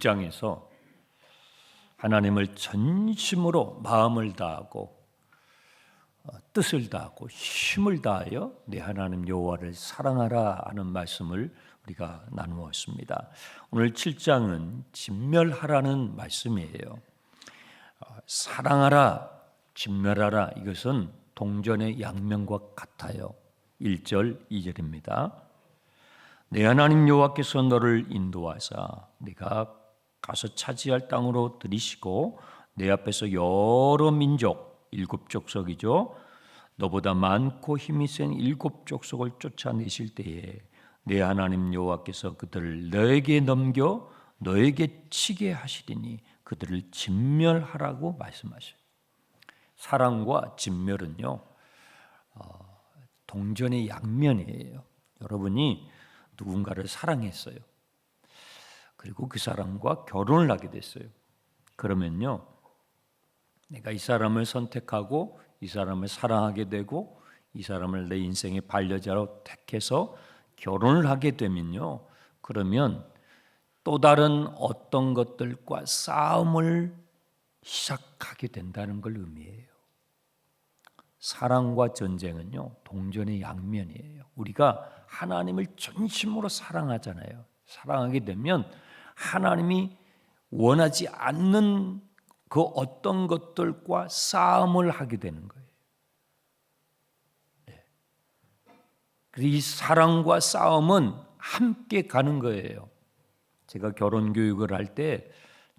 6장에서 하나님을 전심으로 마음을 다하고 뜻을 다하고 힘을 다하여 내 하나님 여호와를 사랑하라 하는 말씀을 우리가 나누었습니다. 오늘 7장은 진멸하라는 말씀이에요. 사랑하라, 진멸하라, 이것은 동전의 양면과 같아요. 1절, 2절입니다. 내 하나님 여호와께서 너를 인도하사 네가 가서 차지할 땅으로 들이시고 내 앞에서 여러 민족, 7족속이죠. 너보다 많고 힘이 센 7족속을 쫓아내실 때에 내 하나님 여호와께서 그들을 너에게 넘겨 너에게 치게 하시리니 그들을 진멸하라고 말씀하셔요. 사랑과 진멸은요, 동전의 양면이에요. 여러분이 누군가를 사랑했어요. 그리고 그 사람과 결혼을 하게 됐어요. 그러면요, 내가 이 사람을 선택하고 이 사람을 사랑하게 되고 이 사람을 내 인생의 반려자로 택해서 결혼을 하게 되면요, 그러면 또 다른 어떤 것들과 싸움을 시작하게 된다는 걸 의미해요. 사랑과 전쟁은요, 동전의 양면이에요. 우리가 하나님을 전심으로 사랑하잖아요. 사랑하게 되면 하나님이 원하지 않는 그 어떤 것들과 싸움을 하게 되는 거예요. 이 사랑과 싸움은 함께 가는 거예요. 제가 결혼 교육을 할 때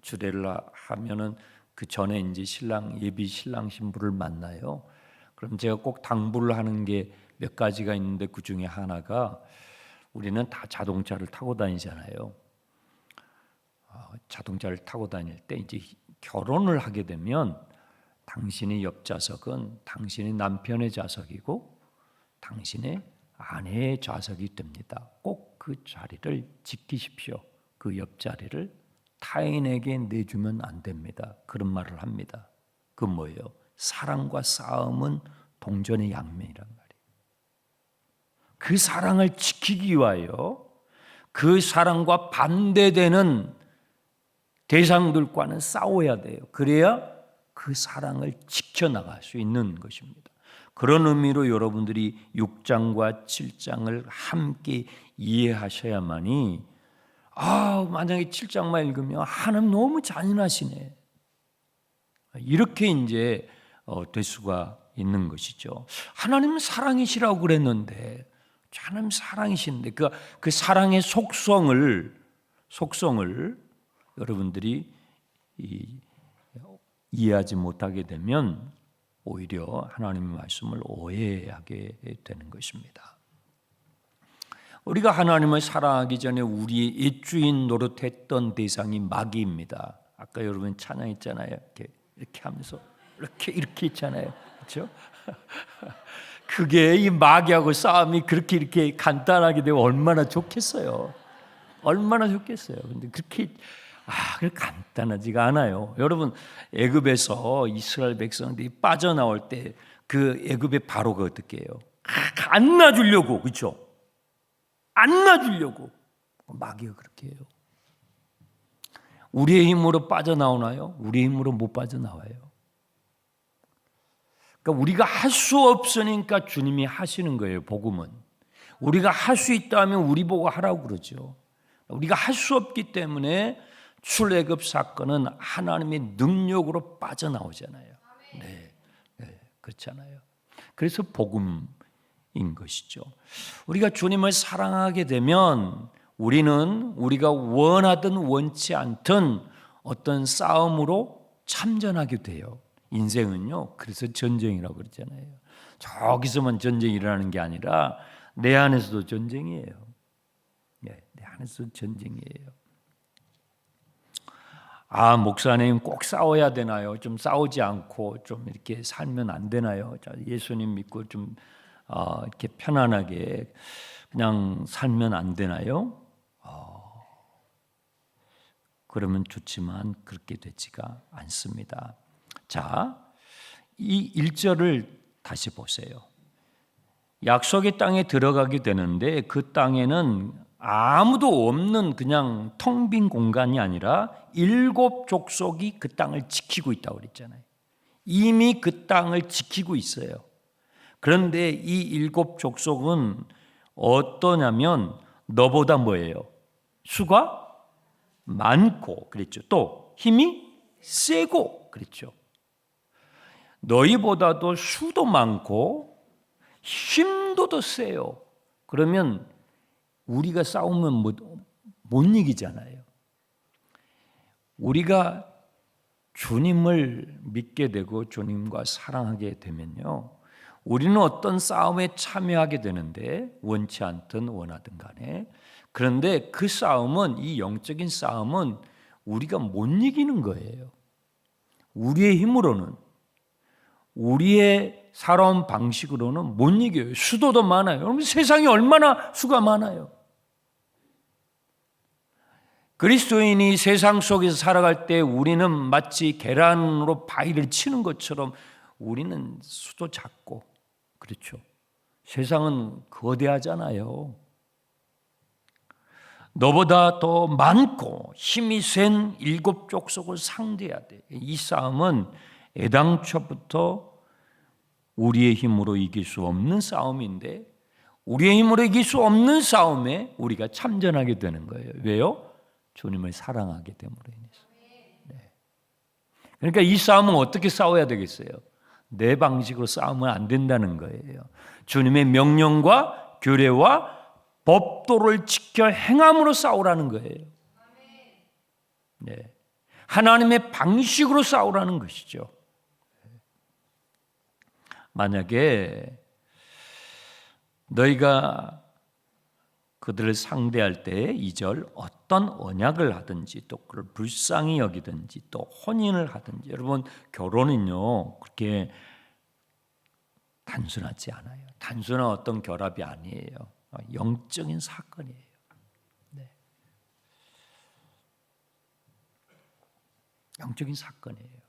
주례를 하면은 그 전에 이제 신랑 예비 신랑 신부를 만나요. 그럼 제가 꼭 당부를 하는 게 몇 가지가 있는데 그 중에 하나가, 우리는 다 자동차를 타고 다니잖아요. 자동차를 타고 다닐 때 이제 결혼을 하게 되면 당신의 옆 좌석은 당신의 남편의 좌석이고 당신의 아내의 좌석이 됩니다. 꼭 그 자리를 지키십시오. 그 옆자리를 타인에게 내주면 안 됩니다. 그런 말을 합니다. 그 뭐예요? 사랑과 싸움은 동전의 양면이란 말이에요. 그 사랑을 지키기 위하여 그 사랑과 반대되는 대상들과는 싸워야 돼요. 그래야 그 사랑을 지켜나갈 수 있는 것입니다. 그런 의미로 여러분들이 6장과 7장을 함께 이해하셔야만이, 만약에 7장만 읽으면 하나님 너무 잔인하시네, 이렇게 이제 될 수가 있는 것이죠. 하나님은 사랑이시라고 그랬는데, 하나님 사랑이신데 그 사랑의 속성을 여러분들이 이해하지 못하게 되면 오히려 하나님의 말씀을 오해하게 되는 것입니다. 우리가 하나님을 사랑하기 전에 우리의 옛주인 노릇했던 대상이 마귀입니다. 아까 여러분 찬양했잖아요. 이렇게 하면서 이렇게 있잖아요. 그렇죠? 그게 이 마귀하고 싸움이 이렇게 간단하게 되면 얼마나 좋겠어요. 얼마나 좋겠어요. 근데 그렇게 간단하지가 않아요. 여러분, 애굽에서 이스라엘 백성들이 빠져나올 때 그 애굽의 바로가 어떻게 해요? 안 놔주려고, 그렇죠? 안 놔주려고 마귀가 그렇게 해요. 우리의 힘으로 빠져나오나요? 우리의 힘으로 못 빠져나와요. 그러니까 우리가 할 수 없으니까 주님이 하시는 거예요. 복음은 우리가 할 수 있다면 우리 보고 하라고 그러죠. 우리가 할 수 없기 때문에 출애굽 사건은 하나님의 능력으로 빠져나오잖아요. 네, 그렇잖아요. 그래서 복음인 것이죠. 우리가 주님을 사랑하게 되면 우리는 우리가 원하든 원치 않든 어떤 싸움으로 참전하게 돼요. 인생은요, 그래서 전쟁이라고 그러잖아요. 저기서만 전쟁이 일어나는 게 아니라 내 안에서도 전쟁이에요. 내 안에서도 전쟁이에요. 목사님 꼭 싸워야 되나요? 좀 싸우지 않고 좀 이렇게 살면 안 되나요? 예수님 믿고 좀 이렇게 편안하게 그냥 살면 안 되나요? 그러면 좋지만 그렇게 되지가 않습니다. 자, 이 1절을 다시 보세요. 약속의 땅에 들어가게 되는데 그 땅에는 아무도 없는 그냥 텅 빈 공간이 아니라 7 족속이 그 땅을 지키고 있다고 그랬잖아요. 이미 그 땅을 지키고 있어요. 그런데 이 7 족속은 어떠냐면 너보다 뭐예요? 수가 많고 그랬죠. 또 힘이 세고 그랬죠. 너희보다도 수도 많고 힘도 더 세요. 그러면 우리가 싸우면 못 이기잖아요. 우리가 주님을 믿게 되고 주님과 사랑하게 되면요, 우리는 어떤 싸움에 참여하게 되는데 원치 않든 원하든 간에, 그런데 그 싸움은, 이 영적인 싸움은 우리가 못 이기는 거예요. 우리의 힘으로는, 우리의 살아온 방식으로는 못 이겨요. 수도 더 많아요. 여러분, 세상에 얼마나 수가 많아요. 그리스도인이 세상 속에서 살아갈 때 우리는 마치 계란으로 바위를 치는 것처럼 우리는 수도 작고, 그렇죠. 세상은 거대하잖아요. 너보다 더 많고 힘이 센 7 족속을 상대해야 돼. 이 싸움은 애당초부터 우리의 힘으로 이길 수 없는 싸움인데, 우리의 힘으로 이길 수 없는 싸움에 우리가 참전하게 되는 거예요. 왜요? 주님을 사랑하기 때문에. 네. 그러니까 이 싸움은 어떻게 싸워야 되겠어요? 내 방식으로 싸우면 안 된다는 거예요. 주님의 명령과 규례와 법도를 지켜 행함으로 싸우라는 거예요. 네. 하나님의 방식으로 싸우라는 것이죠. 만약에 너희가 그들을 상대할 때 2절 어떤 언약을 하든지 또 그를 불쌍히 여기든지 또 혼인을 하든지, 여러분 결혼은요 그렇게 단순하지 않아요. 단순한 어떤 결합이 아니에요. 영적인 사건이에요. 네. 영적인 사건이에요.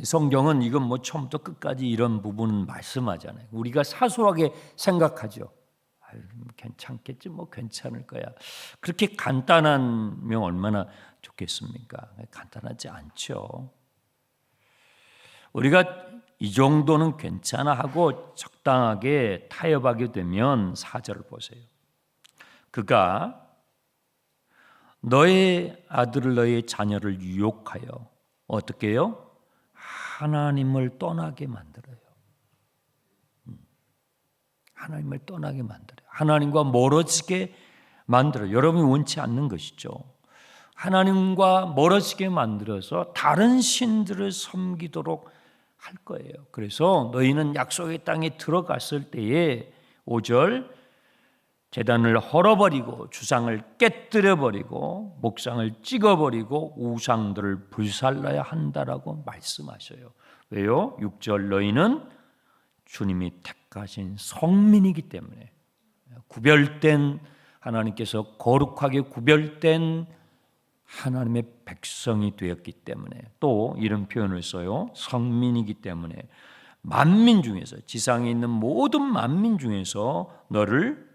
성경은 이건 뭐 처음부터 끝까지 이런 부분은 말씀하잖아요. 우리가 사소하게 생각하죠. 아유, 괜찮겠지, 뭐 괜찮을 거야. 그렇게 간단하면 얼마나 좋겠습니까? 간단하지 않죠. 우리가 이 정도는 괜찮아 하고 적당하게 타협하게 되면 4절을 보세요. 그가 너의 아들을, 너의 자녀를 유혹하여 어떻게 해요? 하나님을 떠나게 만들어요. 하나님을 떠나게 만들어요. 하나님과 멀어지게 만들어요. 여러분이 원치 않는 것이죠. 하나님과 멀어지게 만들어서 다른 신들을 섬기도록 할 거예요. 그래서 너희는 약속의 땅에 들어갔을 때에 5절 제단을 헐어버리고 주상을 깨뜨려버리고 목상을 찍어버리고 우상들을 불살라야 한다라고 말씀하셔요. 왜요? 6절 너희는 주님이 택하신 성민이기 때문에, 구별된, 하나님께서 거룩하게 구별된 하나님의 백성이 되었기 때문에, 또 이런 표현을 써요. 성민이기 때문에 만민 중에서, 지상에 있는 모든 만민 중에서 너를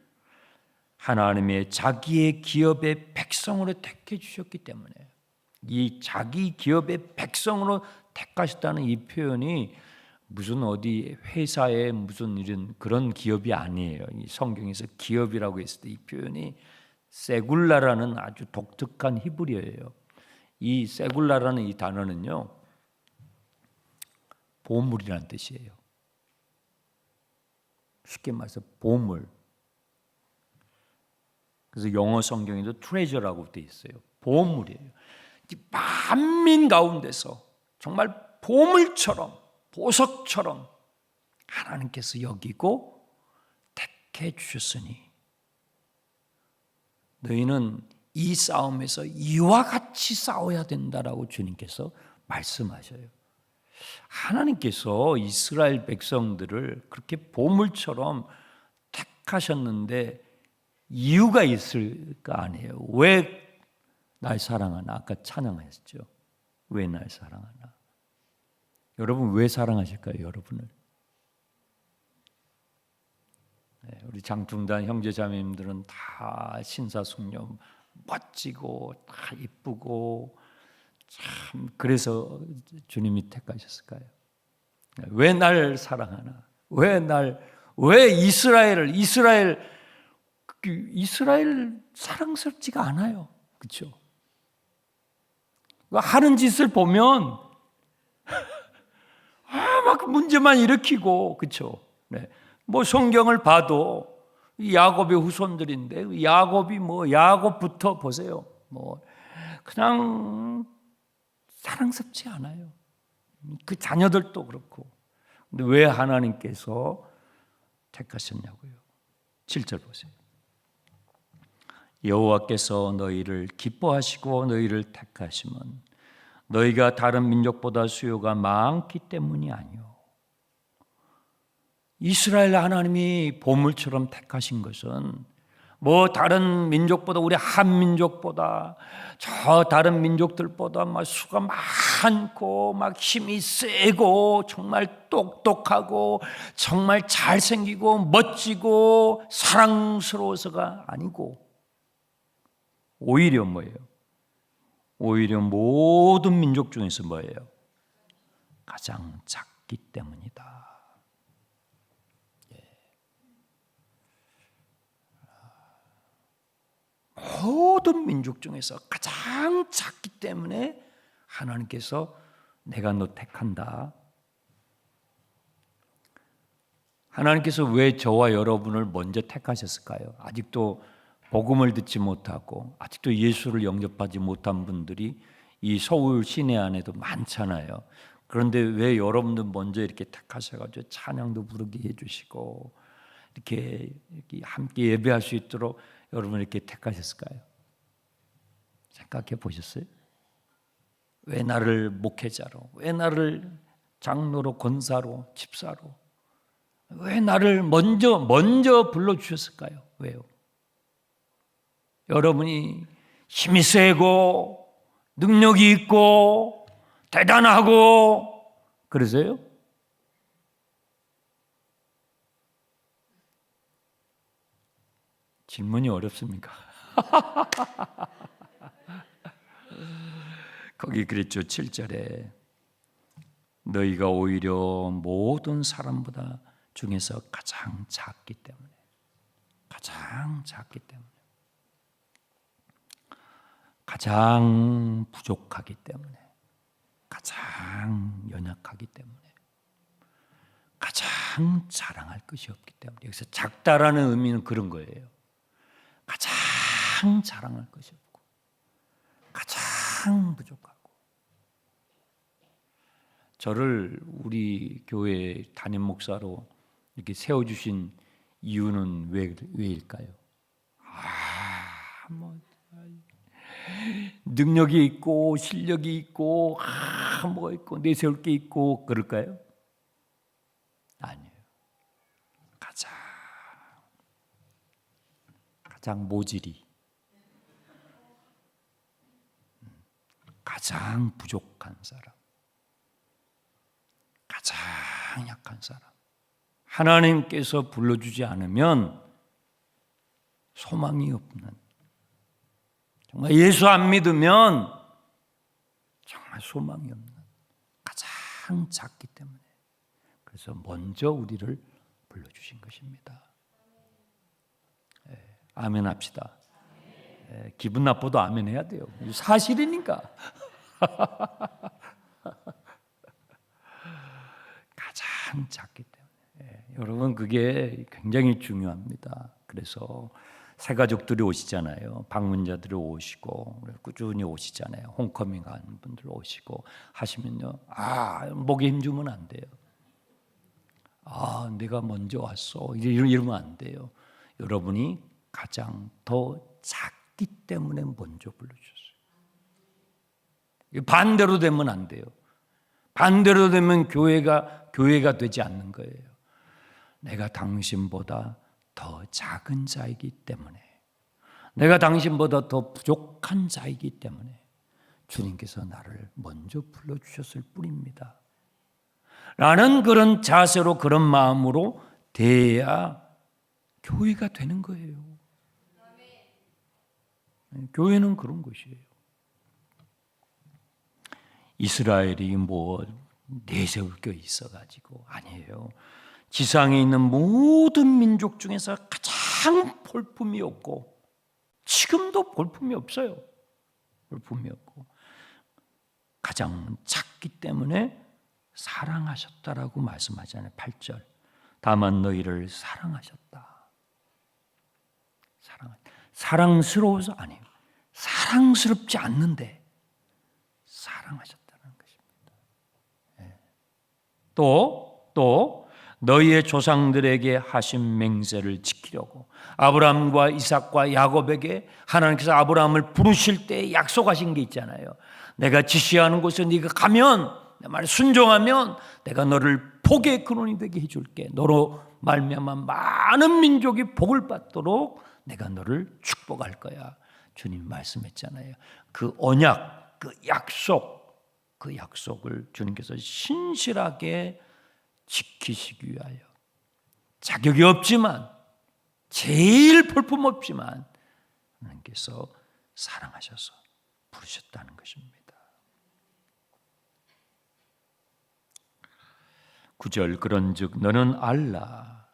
하나님의 자기의 기업의 백성으로 택해 주셨기 때문에, 이 자기 기업의 백성으로 택하셨다는 이 표현이 무슨 어디 회사에 무슨 이런 그런 기업이 아니에요. 이 성경에서 기업이라고 했을 때 이 표현이 세굴라라는 아주 독특한 히브리어예요. 이 세굴라라는 이 단어는요, 보물이라는 뜻이에요. 쉽게 말해서 보물. 그래서 영어 성경에도 트레저라고 되어 있어요. 보물이에요. 만민 가운데서 정말 보물처럼, 보석처럼 하나님께서 여기고 택해 주셨으니 너희는 이 싸움에서 이와 같이 싸워야 된다라고 주님께서 말씀하셔요. 하나님께서 이스라엘 백성들을 그렇게 보물처럼 택하셨는데 이유가 있을 거 아니에요. 왜 날 사랑하나? 아까 찬양했죠. 왜 날 사랑하나? 여러분 왜 사랑하실까요? 여러분을 우리 장충단 형제자매님들은 다 신사숙녀 멋지고 다 이쁘고 참 그래서 주님이 택하셨을까요? 왜 날 사랑하나? 왜 이스라엘 사랑스럽지가 않아요. 그렇죠? 하는 짓을 보면 막 문제만 일으키고 그렇죠? 네. 뭐 성경을 봐도 야곱의 후손들인데 야곱부터 보세요. 그냥 사랑스럽지 않아요. 그 자녀들도 그렇고. 근데 왜 하나님께서 택하셨냐고요? 7절 보세요. 여호와께서 너희를 기뻐하시고 너희를 택하심은 너희가 다른 민족보다 수요가 많기 때문이 아니요. 이스라엘 하나님이 보물처럼 택하신 것은 다른 민족보다 우리 한민족보다 저 다른 민족들보다 수가 많고 힘이 세고 정말 똑똑하고 정말 잘생기고 멋지고 사랑스러워서가 아니고 오히려 뭐예요? 오히려 모든 민족 중에서 뭐예요? 가장 작기 때문이다. 모든 민족 중에서 가장 작기 때문에 하나님께서 내가 너 택한다. 하나님께서 왜 저와 여러분을 먼저 택하셨을까요? 아직도 복음을 듣지 못하고 아직도 예수를 영접하지 못한 분들이 이 서울 시내 안에도 많잖아요. 그런데 왜 여러분들 먼저 이렇게 택하셔가지고 찬양도 부르게 해주시고 이렇게 함께 예배할 수 있도록 여러분 이렇게 택하셨을까요? 생각해 보셨어요? 왜 나를 목회자로, 왜 나를 장로로, 권사로, 집사로, 왜 나를 먼저 불러주셨을까요? 왜요? 여러분이 힘이 세고 능력이 있고 대단하고 그러세요? 질문이 어렵습니까? 거기 그랬죠. 7절에 너희가 오히려 모든 사람보다 중에서 가장 작기 때문에 가장 부족하기 때문에 가장 연약하기 때문에 가장 자랑할 것이 없기 때문에 여기서 작다라는 의미는 그런 거예요. 가장 자랑할 것이 없고 가장 부족하고 저를 우리 교회 담임 목사로 이렇게 세워주신 이유는 왜일까요? 능력이 있고 실력이 있고 뭐가 있고 내세울 게 있고 그럴까요? 아니에요. 가장 모질이 가장 부족한 사람, 가장 약한 사람 하나님께서 불러주지 않으면 소망이 없는 정말 예수 안 믿으면 정말 소망이 없는 가장 작기 때문에 그래서 먼저 우리를 불러주신 것입니다. 아멘 합시다. 기분 나빠도 아멘 해야 돼요. 사실이니까. 가장 작기 때문에. 여러분 그게 굉장히 중요합니다. 그래서 새 가족들이 오시잖아요. 방문자들이 오시고 꾸준히 오시잖아요. 홈커밍 하는 분들 오시고 하시면요. 목에 힘주면 안 돼요. 내가 먼저 왔어. 이러면 안 돼요. 여러분이 가장 더 작기 때문에 먼저 불러주셨어요. 반대로 되면 안 돼요. 반대로 되면 교회가 되지 않는 거예요. 내가 당신보다 더 작은 자이기 때문에 내가 당신보다 더 부족한 자이기 때문에 주님께서 나를 먼저 불러주셨을 뿐입니다. 라는 그런 자세로 그런 마음으로 대해야 교회가 되는 거예요. 교회는 그런 것이에요. 이스라엘이 뭐 내세울 게 있어가지고 아니에요. 지상에 있는 모든 민족 중에서 가장 볼품이 없고 지금도 볼품이 없어요. 볼품이 없고 가장 작기 때문에 사랑하셨다라고 말씀하잖아요. 8절. 다만 너희를 사랑하셨다. 사랑스러워서 아니에요. 사랑스럽지 않는데 사랑하셨다는 것입니다. 또 너희의 조상들에게 하신 맹세를 지키려고 아브라함과 이삭과 야곱에게 하나님께서 아브라함을 부르실 때 약속하신 게 있잖아요. 내가 지시하는 곳에 네가 가면 내 말에 순종하면 내가 너를 복의 근원이 되게 해줄게. 너로 말미암아 많은 민족이 복을 받도록 내가 너를 축복할 거야. 주님 말씀했잖아요. 그 언약, 그 약속을 주님께서 신실하게 지키시기 위하여 자격이 없지만 제일 볼품없지만 하나님께서 사랑하셔서 부르셨다는 것입니다. 9절 그런즉 너는 알라.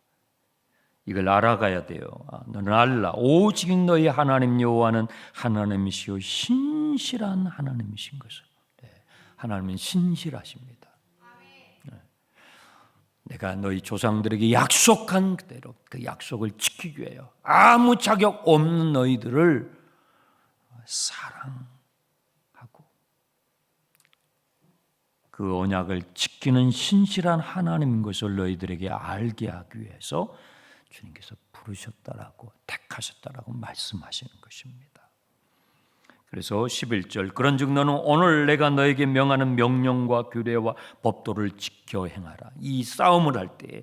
이걸 알아가야 돼요. 너는 알라. 오직 너희 하나님 여호와는 하나님이시요 신실한 하나님이신 것을. 하나님은 신실하십니다. 내가 너희 조상들에게 약속한 그대로 그 약속을 지키기 위하여 아무 자격 없는 너희들을 사랑하고 그 언약을 지키는 신실한 하나님인 것을 너희들에게 알게 하기 위해서 주님께서 부르셨다라고 택하셨다라고 말씀하시는 것입니다. 그래서 11절 그런즉 너는 오늘 내가 너에게 명하는 명령과 규례와 법도를 지켜 행하라. 이 싸움을 할 때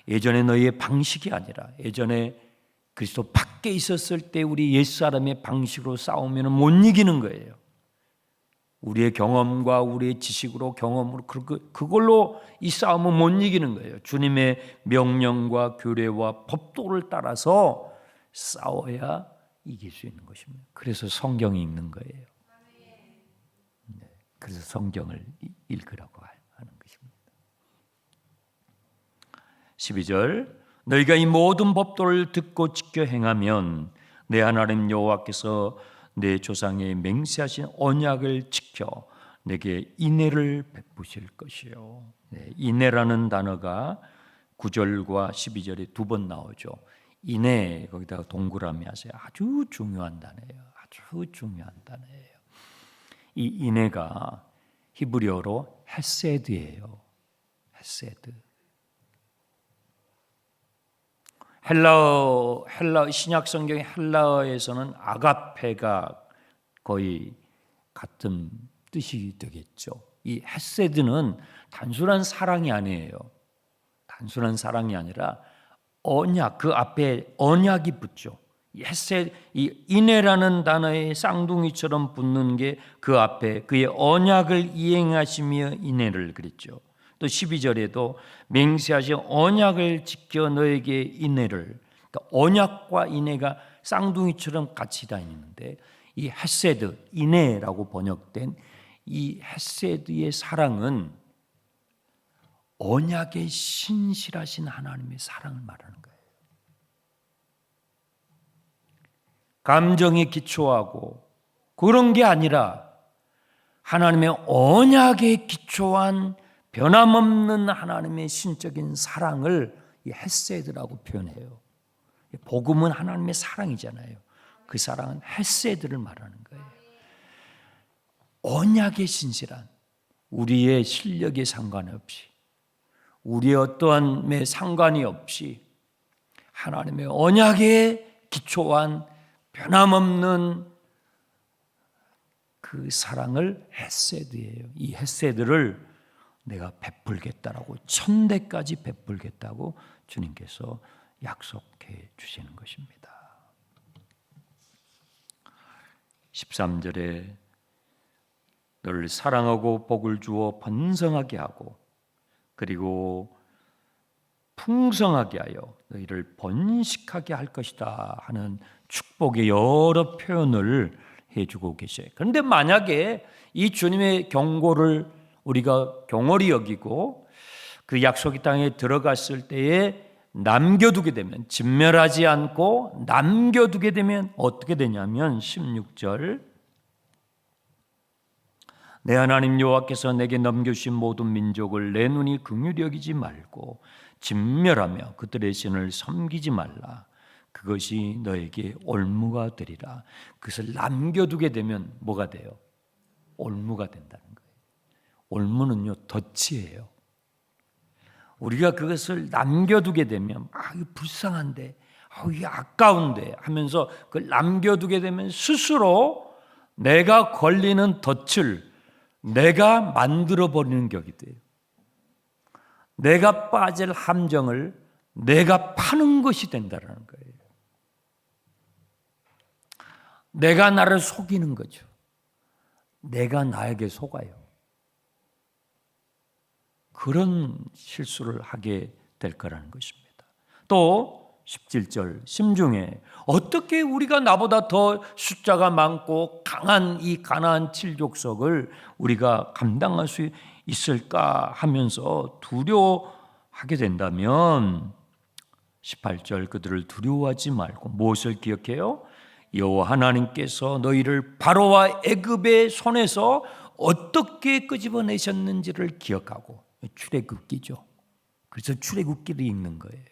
예전에 너희의 방식이 아니라 예전에 그리스도 밖에 있었을 때 우리 옛사람의 방식으로 싸우면 못 이기는 거예요. 우리의 경험과 우리의 지식으로 경험으로 그걸로 이 싸움은 못 이기는 거예요. 주님의 명령과 규례와 법도를 따라서 싸워야 이길 수 있는 것입니다. 그래서 성경이 읽는 거예요. 네, 그래서 성경을 읽으라고 하는 것입니다. 12절 너희가 이 모든 법도를 듣고 지켜 행하면 내 하나님 여호와께서 내 조상의 맹세하신 언약을 지켜 내게 인애를 베푸실 것이요. 네, 인애라는 단어가 9절과 12절에 두 번 나오죠. 인애 거기다가 동그라미 하세요. 아주 중요한 단어예요. 아주 중요한 단어예요. 이 인애가 히브리어로 헤세드예요. 헤세드. 헬라어 신약 성경의 헬라어에서는 아가페가 거의 같은 뜻이 되겠죠. 이 헤세드는 단순한 사랑이 아니에요. 단순한 사랑이 아니라 언약, 그 앞에 언약이 붙죠. 이 인애라는 단어의 쌍둥이처럼 붙는 게 그 앞에 그의 언약을 이행하시며 인애를 그랬죠. 또 12절에도 맹세하신 언약을 지켜 너에게 인애를, 그러니까 언약과 인애가 쌍둥이처럼 같이 다니는데 이 헤세드, 인애라고 번역된 이 헤세드의 사랑은 언약에 신실하신 하나님의 사랑을 말하는 거예요. 감정에 기초하고 그런 게 아니라 하나님의 언약에 기초한 변함없는 하나님의 신적인 사랑을 이 헤세드라고 표현해요. 복음은 하나님의 사랑이잖아요. 그 사랑은 헤세드를 말하는 거예요. 언약에 신실한, 우리의 실력에 상관없이, 우리의 어떠한 상관이 없이 하나님의 언약에 기초한 변함없는 그 사랑을 헤세드예요. 이 헤세드를 내가 베풀겠다라고, 천대까지 베풀겠다고 주님께서 약속해 주시는 것입니다. 13절에 너를 사랑하고 복을 주어 번성하게 하고, 그리고 풍성하게 하여 너희를 번식하게 할 것이다 하는 축복의 여러 표현을 해주고 계셔요. 그런데 만약에 이 주님의 경고를 우리가 경홀히 여기고 그 약속의 땅에 들어갔을 때에 남겨두게 되면, 진멸하지 않고 남겨두게 되면 어떻게 되냐면 16절, 내 하나님 여호와께서 내게 넘겨주신 모든 민족을 내 눈이 긍휼히 여기지 말고 진멸하며 그들의 신을 섬기지 말라. 그것이 너에게 올무가 되리라. 그것을 남겨두게 되면 뭐가 돼요? 올무가 된다는 거예요. 올무는요, 덫이에요. 우리가 그것을 남겨두게 되면 이거 불쌍한데, 이게 아까운데 하면서 그걸 남겨두게 되면 스스로 내가 걸리는 덫을 내가 만들어버리는 격이 돼요. 내가 빠질 함정을 내가 파는 것이 된다는 거예요. 내가 나를 속이는 거죠. 내가 나에게 속아요. 그런 실수를 하게 될 거라는 것입니다. 또 17절 심중에 어떻게 우리가 나보다 더 숫자가 많고 강한 이 가나안 7족속을 우리가 감당할 수 있을까 하면서 두려워하게 된다면 18절 그들을 두려워하지 말고 무엇을 기억해요? 여호와 하나님께서 너희를 바로와 애굽의 손에서 어떻게 끄집어내셨는지를 기억하고, 출애굽기죠. 그래서 출애굽기를 읽는 거예요.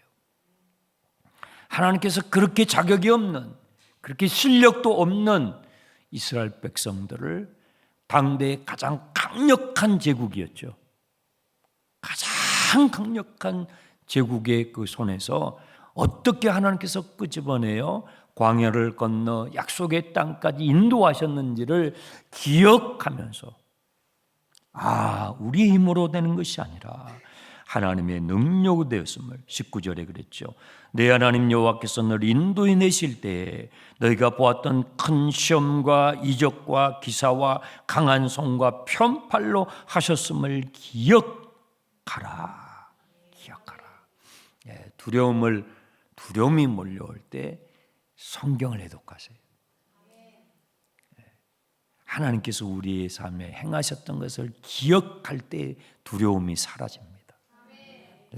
하나님께서 그렇게 자격이 없는, 그렇게 실력도 없는 이스라엘 백성들을 당대의 가장 강력한 제국이었죠. 가장 강력한 제국의 그 손에서 어떻게 하나님께서 끄집어내요 광야를 건너 약속의 땅까지 인도하셨는지를 기억하면서 우리의 힘으로 되는 것이 아니라 하나님의 능력이 되었음을 19절에 그랬죠. 내 하나님 여호와께서 너를 인도해 내실 때에 너희가 보았던 큰 시험과 이적과 기사와 강한 손과 편팔로 하셨음을 기억하라. 두려움이 몰려올 때 성경을 해독하세요. 하나님께서 우리의 삶에 행하셨던 것을 기억할 때 두려움이 사라집니다.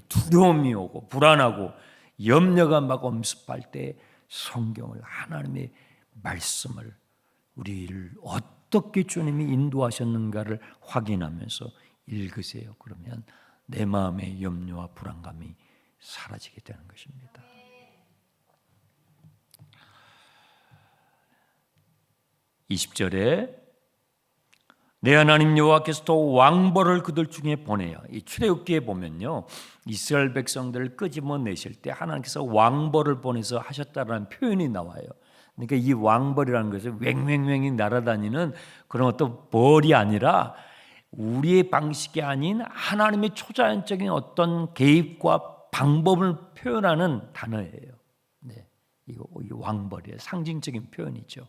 두려움이 오고 불안하고 염려가 막 엄습할 때 성경을, 하나님의 말씀을, 우리를 어떻게 주님이 인도하셨는가를 확인하면서 읽으세요. 그러면 내 마음의 염려와 불안감이 사라지게 되는 것입니다. 20절에 내 하나님 여호와께서 또 왕벌을 그들 중에 보내요. 이 출애굽기에 보면요, 이스라엘 백성들을 끄집어내실 때 하나님께서 왕벌을 보내서 하셨다라는 표현이 나와요. 그러니까 이 왕벌이라는 것은 왱왱왱이 날아다니는 그런 어떤 벌이 아니라 우리의 방식이 아닌 하나님의 초자연적인 어떤 개입과 방법을 표현하는 단어예요. 이 왕벌이에요. 상징적인 표현이죠.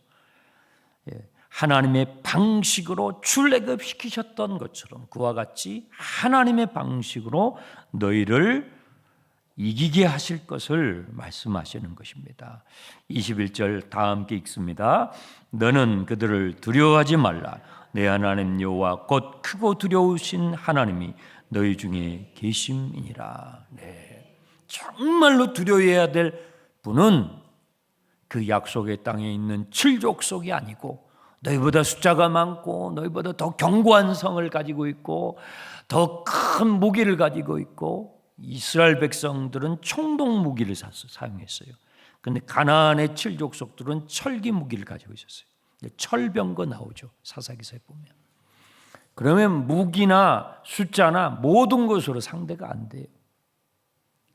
하나님의 방식으로 출애굽시키셨던 것처럼 그와 같이 하나님의 방식으로 너희를 이기게 하실 것을 말씀하시는 것입니다. 21절 다 함께 읽습니다. 너는 그들을 두려워하지 말라. 내 하나님 여호와 곧 크고 두려우신 하나님이 너희 중에 계심이니라. 정말로 두려워해야 될 분은 그 약속의 땅에 있는 칠족속이 아니고 너희보다 숫자가 많고 너희보다 더 견고한 성을 가지고 있고 더 큰 무기를 가지고 있고, 이스라엘 백성들은 총동 무기를 사용했어요. 그런데 가나안의 칠족속들은 철기 무기를 가지고 있었어요. 철병거 나오죠, 사사기서에 보면. 그러면 무기나 숫자나 모든 것으로 상대가 안 돼요.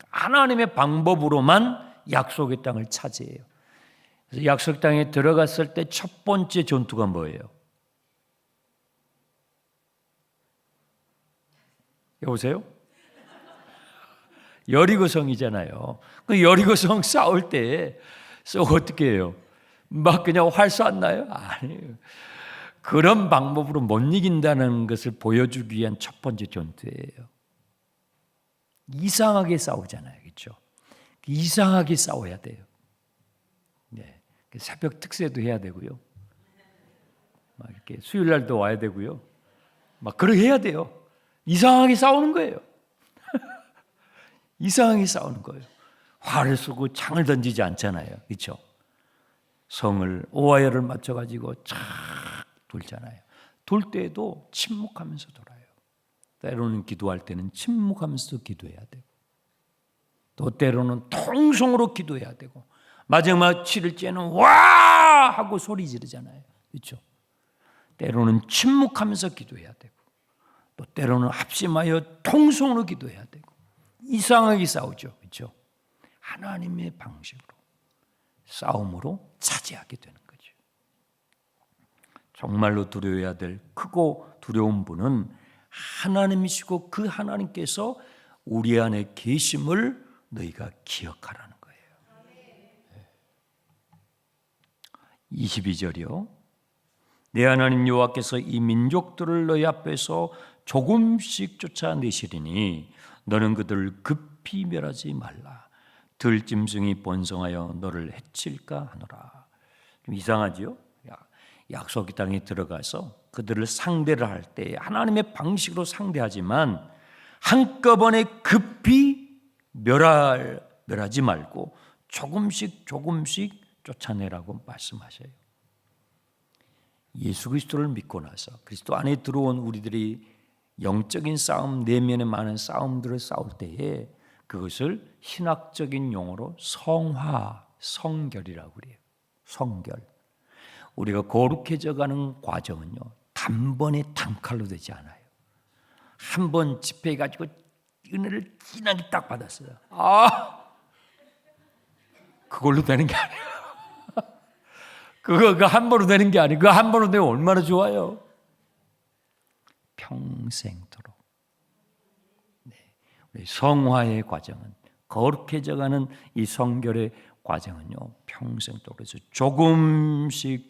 하나님의 방법으로만 약속의 땅을 차지해요. 그래서 약속 땅에 들어갔을 때 첫 번째 전투가 뭐예요? 여보세요? 여리고성이잖아요. 그 여리고성 싸울 때 어떻게 해요? 막 그냥 활 쐈나요? 아니에요. 그런 방법으로 못 이긴다는 것을 보여주기 위한 첫 번째 전투예요. 이상하게 싸우잖아요. 그렇죠? 이상하게 싸워야 돼요. 네. 새벽 특세도 해야 되고요. 막 이렇게 수요일 날도 와야 되고요. 막 그렇게 해야 돼요. 이상하게 싸우는 거예요. 이상하게 싸우는 거예요. 화를 쏘고 창을 던지지 않잖아요. 그렇죠? 성을 오와열을 맞춰가지고 착 돌잖아요. 돌 때에도 침묵하면서 돌아요. 때로는 기도할 때는 침묵하면서 기도해야 되고, 또 때로는 통성으로 기도해야 되고, 마지막 치를 때는 와 하고 소리 지르잖아요. 그렇죠? 때로는 침묵하면서 기도해야 되고, 또 때로는 합심하여 통성으로 기도해야 되고, 이상하게 싸우죠. 그렇죠? 하나님의 방식으로 싸움으로 차지하게 되는 거죠. 정말로 두려워야 될 크고 두려운 분은 하나님이시고 그 하나님께서 우리 안에 계심을 너희가 기억하라는 거예요. 22절이요. 내 하나님 여호와께서 이 민족들을 너희 앞에서 조금씩 쫓아내시리니 너는 그들을 급히 멸하지 말라. 들짐승이 번성하여 너를 해칠까 하노라. 좀 이상하죠? 약속의 땅에 들어가서 그들을 상대를 할 때 하나님의 방식으로 상대하지만 한꺼번에 급히 멸하지 말고 조금씩 쫓아내라고 말씀하셔요. 예수 그리스도를 믿고 나서 그리스도 안에 들어온 우리들이 영적인 싸움, 내면에 많은 싸움들을 싸울 때에 그것을 신학적인 용어로 성결이라고 그래요. 성결. 우리가 거룩해져 가는 과정은요, 단번에 단칼로 되지 않아요. 한 번 집회해 가지고 은혜를 진하게 딱 받았어요. 그걸로 되는 게 아니에요. 그거 한 번으로 되는 게 아니고, 그거 한 번으로 되면 얼마나 좋아요. 평생토록. 우리 성화의 과정은, 거룩해져 가는 이 성결의 과정은요, 평생토록. 그래서 조금씩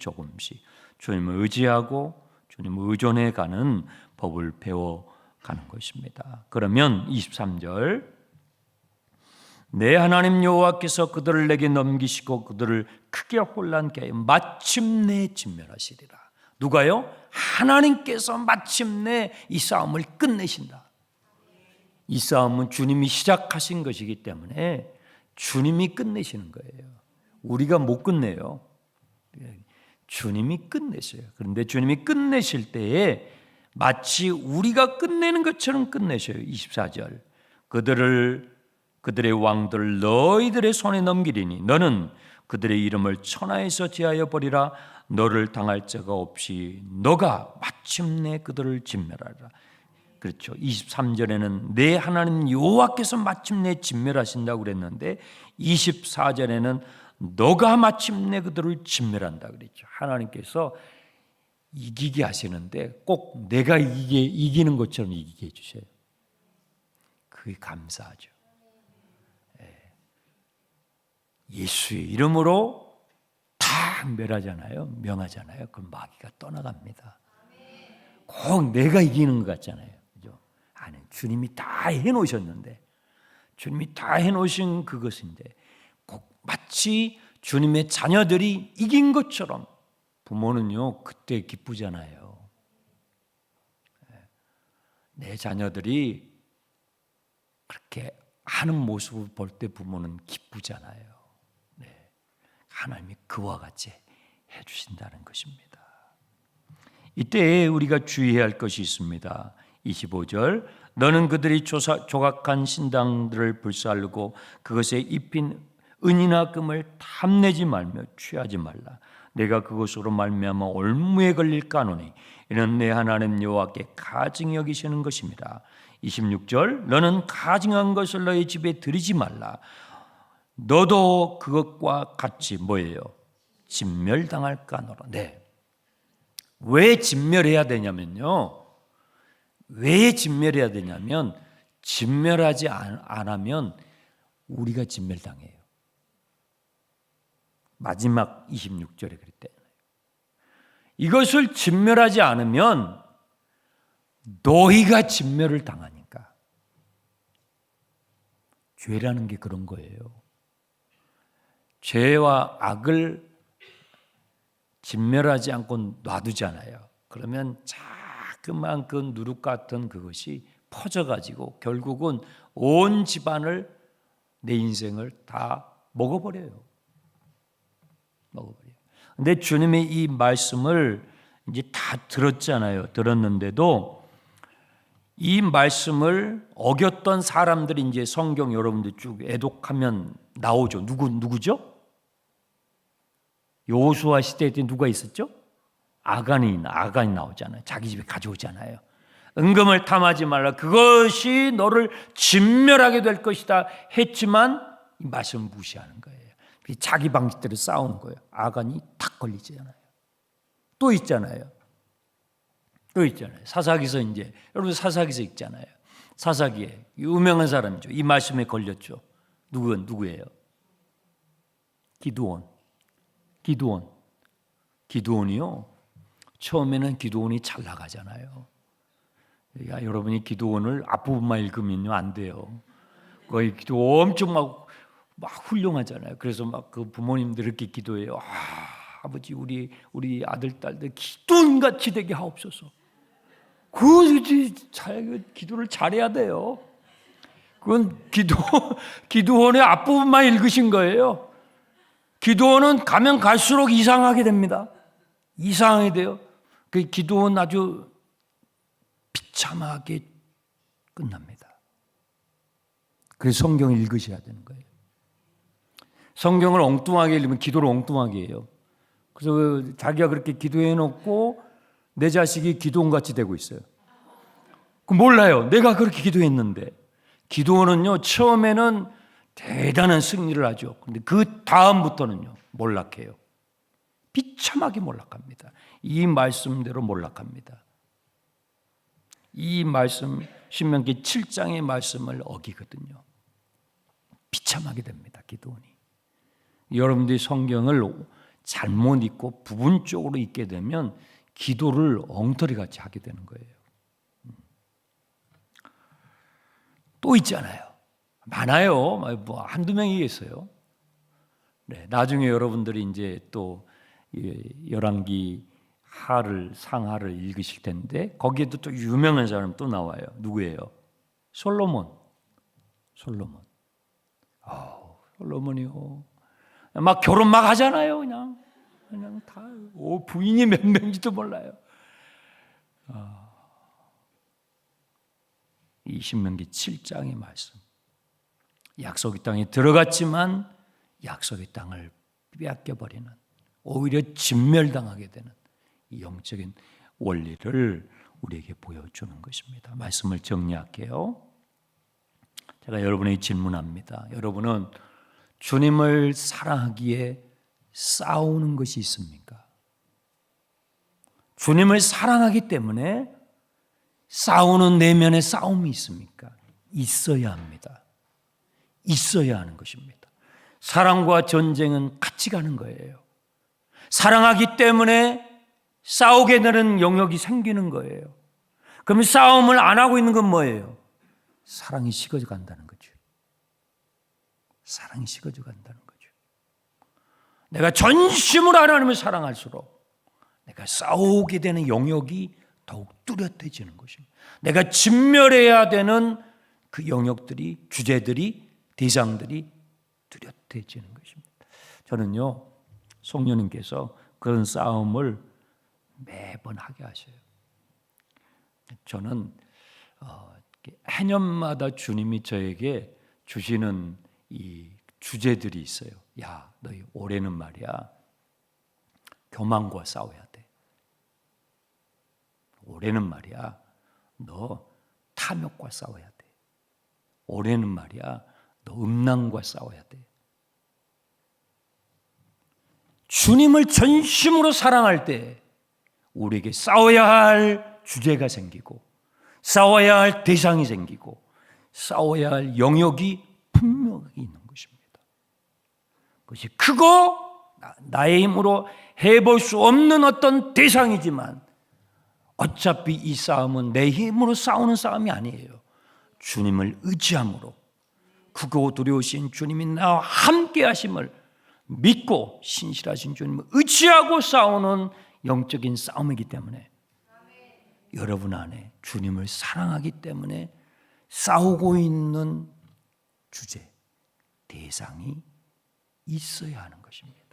주님을 의지하고 주님을 의존해 가는 법을 배워가는 것입니다. 그러면 23절, 내 하나님 여호와께서 그들을 내게 넘기시고 그들을 크게 혼란케 하여 마침내 진멸하시리라. 누가요? 하나님께서 마침내 이 싸움을 끝내신다. 이 싸움은 주님이 시작하신 것이기 때문에 주님이 끝내시는 거예요. 우리가 못 끝내요. 주님이 끝내셔요. 그런데 주님이 끝내실 때에 마치 우리가 끝내는 것처럼 끝내셔요. 24절, 그들의 왕들을 너희들의 손에 넘기리니 너는 그들의 이름을 천하에서 제하여 버리라. 너를 당할 자가 없이 너가 마침내 그들을 진멸하리라. 그렇죠. 23절에는 내 하나님 여호와께서 마침내 진멸하신다고 그랬는데 24절에는 너가 마침내 그들을 진멸한다 그랬죠. 하나님께서 이기게 하시는데 꼭 내가 이기는 것처럼 이기게 해주셔요. 그게 감사하죠. 예수의 이름으로 다 명하잖아요. 그럼 마귀가 떠나갑니다. 꼭 내가 이기는 것 같잖아요. 그죠? 아니, 주님이 다 해놓으셨는데, 주님이 다 해놓으신 그것인데, 꼭 마치 주님의 자녀들이 이긴 것처럼 부모는요, 그때 기쁘잖아요. 내 자녀들이 그렇게 하는 모습을 볼 때 부모는 기쁘잖아요. 하나님이 그와 같이 해주신다는 것입니다. 이때 우리가 주의해야 할 것이 있습니다. 25절, 너는 그들이 조각한 신당들을 불살르고 그것에 입힌 은이나 금을 탐내지 말며 취하지 말라. 내가 그것으로 말미암아 올무에 걸릴까노니 이는 내 하나님 여호와께 가증히 여기시는 것입니다. 26절, 너는 가증한 것을 너희 집에 들이지 말라. 너도 그것과 같이 뭐예요? 진멸당할까노라. 네. 왜 진멸해야 되냐면요. 왜 진멸해야 되냐면 진멸하지 않으면 우리가 진멸당해요. 마지막 26절에 그랬대요. 이것을 진멸하지 않으면 너희가 진멸을 당하니까. 죄라는 게 그런 거예요. 죄와 악을 진멸하지 않고 놔두잖아요. 그러면 자그만 그 누룩 같은 그것이 퍼져가지고 결국은 온 집안을, 내 인생을 다 먹어버려요. 근데 주님의 이 말씀을 이제 다 들었잖아요. 들었는데도 이 말씀을 어겼던 사람들이 이제 성경 여러분들 쭉 애독하면 나오죠. 누구죠? 여호수아 시대 때 누가 있었죠? 아간이 나오잖아요. 자기 집에 가져오잖아요. 은금을 탐하지 말라. 그것이 너를 진멸하게 될 것이다 했지만 이 말씀을 무시하는 거예요. 자기 방식대로 싸우는 거예요. 아간이 탁 걸리잖아요. 또 있잖아요. 사사기서 이제 여러분 사사기서 읽잖아요. 사사기에 유명한 사람이죠. 이 말씀에 걸렸죠. 누구예요? 기드온이요. 처음에는 기드온이 잘 나가잖아요. 그러니까 여러분이 기드온을 앞부분만 읽으면 안 돼요. 거의 기도 엄청 막 훌륭하잖아요. 그래서 막 그 부모님들 이렇게 기도해요. 아버지 우리 아들 딸들 기도원같이 되게 하옵소서. 기도를 잘해야 돼요. 그건 기도원의 앞부분만 읽으신 거예요. 기도원은 가면 갈수록 이상하게 됩니다. 이상하게 돼요. 그 기도원 아주 비참하게 끝납니다. 그래서 성경을 읽으셔야 되는 거예요. 성경을 엉뚱하게 읽으면 기도를 엉뚱하게 해요. 그래서 자기가 그렇게 기도해놓고 내 자식이 기도원같이 되고 있어요. 몰라요. 내가 그렇게 기도했는데. 기도원은요, 처음에는 대단한 승리를 하죠. 근데 그 다음부터는요, 몰락해요. 비참하게 몰락합니다. 이 말씀대로 몰락합니다. 이 말씀, 신명기 7장의 말씀을 어기거든요. 비참하게 됩니다, 기도원이. 여러분들이 성경을 잘못 읽고 부분적으로 읽게 되면 기도를 엉터리같이 하게 되는 거예요. 또 있잖아요. 많아요. 뭐 한두 명이겠어요. 네, 나중에 여러분들이 이제 또 열왕기 상하를 읽으실 텐데 거기에도 또 유명한 사람 또 나와요. 누구예요? 솔로몬. 솔로몬이요. 막 결혼 막 하잖아요. 그냥 다 부인이 몇 명인지도 몰라요. 이 신명기 7장의 말씀. 약속의 땅에 들어갔지만 약속의 땅을 빼앗겨버리는, 오히려 진멸당하게 되는 이 영적인 원리를 우리에게 보여주는 것입니다. 말씀을 정리할게요. 제가 여러분에게 질문합니다. 여러분은 주님을 사랑하기에 싸우는 것이 있습니까? 주님을 사랑하기 때문에 싸우는 내면의 싸움이 있습니까? 있어야 합니다. 있어야 하는 것입니다. 사랑과 전쟁은 같이 가는 거예요. 사랑하기 때문에 싸우게 되는 영역이 생기는 거예요. 그럼 싸움을 안 하고 있는 건 뭐예요? 사랑이 식어져 간다는 거죠. 사랑이 식어져 간다는 거죠. 내가 전심으로 하나님을 사랑할수록 내가 싸우게 되는 영역이 더욱 뚜렷해지는 것입니다. 내가 진멸해야 되는 그 영역들이, 주제들이, 대상들이 뚜렷해지는 것입니다. 저는요, 성령님께서 그런 싸움을 매번 하게 하셔요. 저는 해년마다 주님이 저에게 주시는 이 주제들이 있어요. 야, 너희 올해는 말이야, 교만과 싸워야 돼. 올해는 말이야, 너 탐욕과 싸워야 돼. 올해는 말이야, 너 음란과 싸워야 돼. 주님을 전심으로 사랑할 때 우리에게 싸워야 할 주제가 생기고, 싸워야 할 대상이 생기고, 싸워야 할 영역이 분명히 있는 것입니다. 그것이 크고 나의 힘으로 해볼 수 없는 어떤 대상이지만 어차피 이 싸움은 내 힘으로 싸우는 싸움이 아니에요. 주님을 의지함으로, 크고 두려우신 주님이 나와 함께 하심을 믿고 신실하신 주님을 의지하고 싸우는 영적인 싸움이기 때문에 여러분 안에 주님을 사랑하기 때문에 싸우고 있는 주제, 대상이 있어야 하는 것입니다.